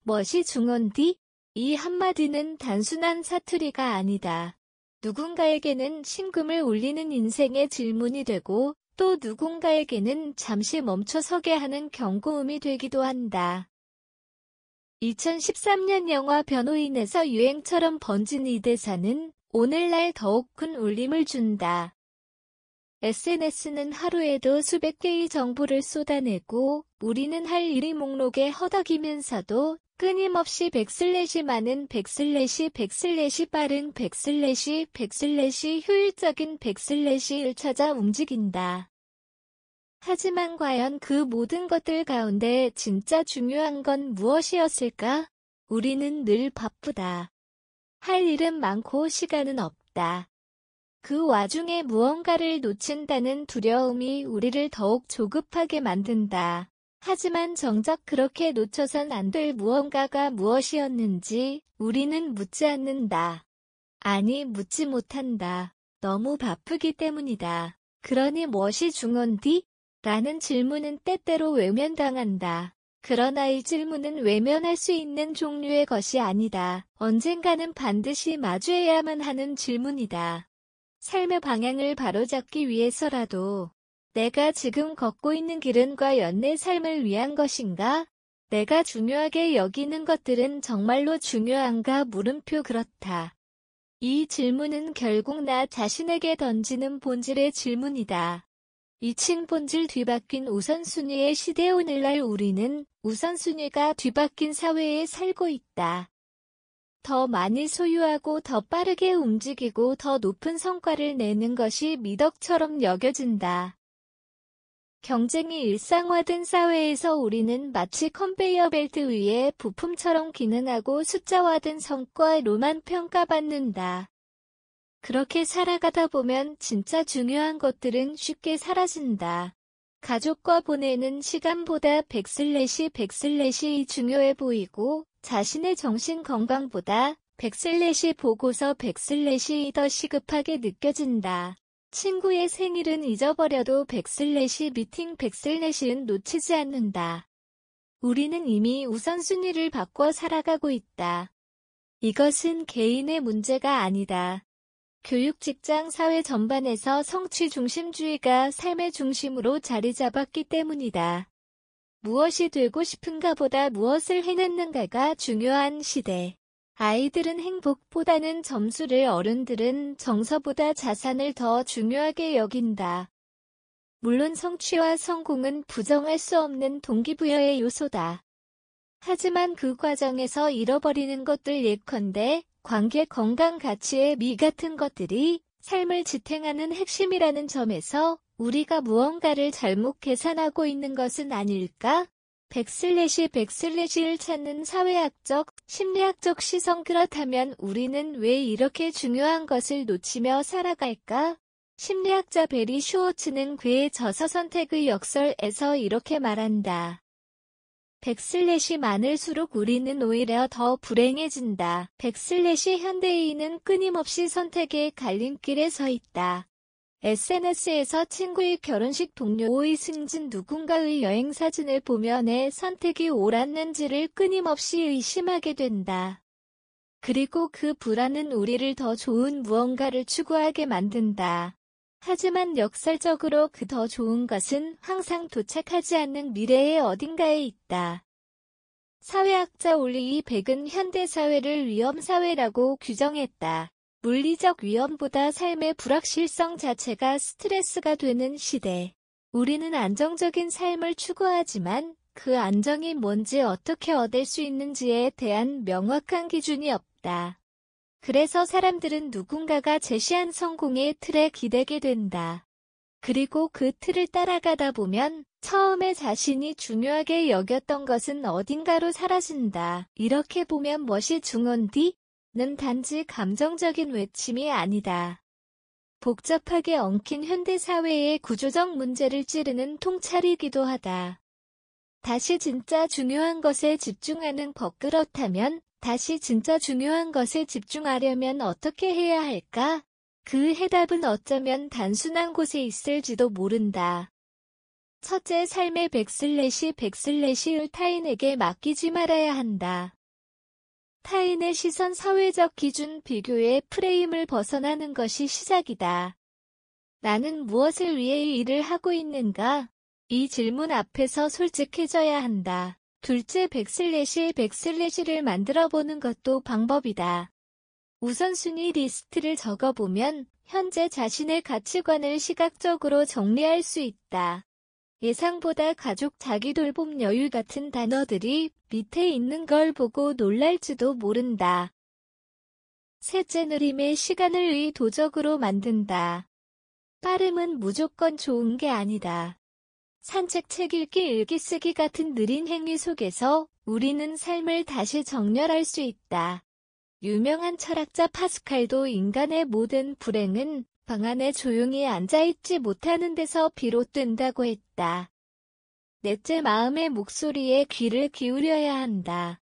멋이 중헌디? 이 한마디는 단순한 사투리가 아니다. 누군가에게는 심금을 울리는 인생의 질문이 되고 또 누군가에게는 잠시 멈춰서게 하는 경고음이 되기도 한다. 2013년 영화 변호인에서 유행처럼 번진 이 대사는 오늘날 더욱 큰 울림을 준다. SNS는 하루에도 수백 개의 정보를 쏟아내고 우리는 할 일이 목록에 허덕이면서도 끊임없이 많은 빠른 효율적인 을 찾아 움직인다. 하지만 과연 그 모든 것들 가운데 진짜 중요한 건 무엇이었을까? 우리는 늘 바쁘다. 할 일은 많고 시간은 없다. 그 와중에 무언가를 놓친다는 두려움이 우리를 더욱 조급하게 만든다. 하지만 정작 그렇게 놓쳐선 안 될 무언가가 무엇이었는지 우리는 묻지 않는다. 아니, 묻지 못한다. 너무 바쁘기 때문이다. 그러니 무엇이 중헌디? 라는 질문은 때때로 외면당한다. 그러나 이 질문은 외면할 수 있는 종류의 것이 아니다. 언젠가는 반드시 마주해야만 하는 질문이다. 삶의 방향을 바로잡기 위해서라도 내가 지금 걷고 있는 길은 과연 내 삶을 위한 것인가? 내가 중요하게 여기는 것들은 정말로 중요한가? 물음표. 그렇다. 이 질문은 결국 나 자신에게 던지는 본질의 질문이다. 2층 본질 뒤바뀐 우선순위의 시대. 오늘날 우리는 우선순위가 뒤바뀐 사회에 살고 있다. 더 많이 소유하고 더 빠르게 움직이고 더 높은 성과를 내는 것이 미덕처럼 여겨진다. 경쟁이 일상화된 사회에서 우리는 마치 컨베이어 벨트 위에 부품처럼 기능하고 숫자화된 성과로만 평가받는다. 그렇게 살아가다 보면 진짜 중요한 것들은 쉽게 사라진다. 가족과 보내는 시간보다 이 중요해 보이고 자신의 정신 건강보다 보고서 이 더 시급하게 느껴진다. 친구의 생일은 잊어버려도 미팅 은 놓치지 않는다. 우리는 이미 우선순위를 바꿔 살아가고 있다. 이것은 개인의 문제가 아니다. 교육, 직장, 사회 전반에서 성취 중심주의가 삶의 중심으로 자리 잡았기 때문이다. 무엇이 되고 싶은가 보다 무엇을 해냈는가가 중요한 시대. 아이들은 행복보다는 점수를, 어른들은 정서보다 자산을 더 중요하게 여긴다. 물론 성취와 성공은 부정할 수 없는 동기부여의 요소다. 하지만 그 과정에서 잃어버리는 것들, 예컨대 관계, 건강, 가치의 미 같은 것들이 삶을 지탱하는 핵심이라는 점에서 우리가 무언가를 잘못 계산하고 있는 것은 아닐까? 을 찾는 사회학적, 심리학적 시선. 그렇다면 우리는 왜 이렇게 중요한 것을 놓치며 살아갈까? 심리학자 베리 슈워츠는 그의 저서 선택의 역설에서 이렇게 말한다. 많을수록 우리는 오히려 더 불행해진다. 현대인은 끊임없이 선택의 갈림길에 서 있다. SNS에서 친구의 결혼식, 동료의 승진, 누군가의 여행사진을 보며 내 선택이 옳았는지를 끊임없이 의심하게 된다. 그리고 그 불안은 우리를 더 좋은 무언가를 추구하게 만든다. 하지만 역설적으로 그 더 좋은 것은 항상 도착하지 않는 미래의 어딘가에 있다. 사회학자 올리 백은 현대사회를 위험사회라고 규정했다. 물리적 위험보다 삶의 불확실성 자체가 스트레스가 되는 시대. 우리는 안정적인 삶을 추구하지만 그 안정이 뭔지, 어떻게 얻을 수 있는지에 대한 명확한 기준이 없다. 그래서 사람들은 누군가가 제시한 성공의 틀에 기대게 된다. 그리고 그 틀을 따라가다 보면 처음에 자신이 중요하게 여겼던 것은 어딘가로 사라진다. 이렇게 보면 멋이 중헌디? 는 단지 감정적인 외침이 아니다. 복잡하게 엉킨 현대사회의 구조적 문제를 찌르는 통찰이기도 하다. 다시 진짜 중요한 것에 집중하는 법. 그렇다면 다시 진짜 중요한 것에 집중하려면 어떻게 해야 할까? 그 해답은 어쩌면 단순한 곳에 있을지도 모른다. 첫째, 삶의 백슬래시을 타인에게 맡기지 말아야 한다. 타인의 시선, 사회적 기준, 비교의 프레임을 벗어나는 것이 시작이다. 나는 무엇을 위해 이 일을 하고 있는가? 이 질문 앞에서 솔직해져야 한다. 둘째, 백슬래시를 만들어보는 것도 방법이다. 우선순위 리스트를 적어보면 현재 자신의 가치관을 시각적으로 정리할 수 있다. 예상보다 가족, 자기 돌봄, 여유 같은 단어들이 밑에 있는 걸 보고 놀랄지도 모른다. 셋째, 느림의 시간을 의도적으로 만든다. 빠름은 무조건 좋은 게 아니다. 산책, 책 읽기, 일기 쓰기 같은 느린 행위 속에서 우리는 삶을 다시 정렬할 수 있다. 유명한 철학자 파스칼도 인간의 모든 불행은 방 안에 조용히 앉아있지 못하는 데서 비롯된다고 했다. 넷째, 마음의 목소리에 귀를 기울여야 한다.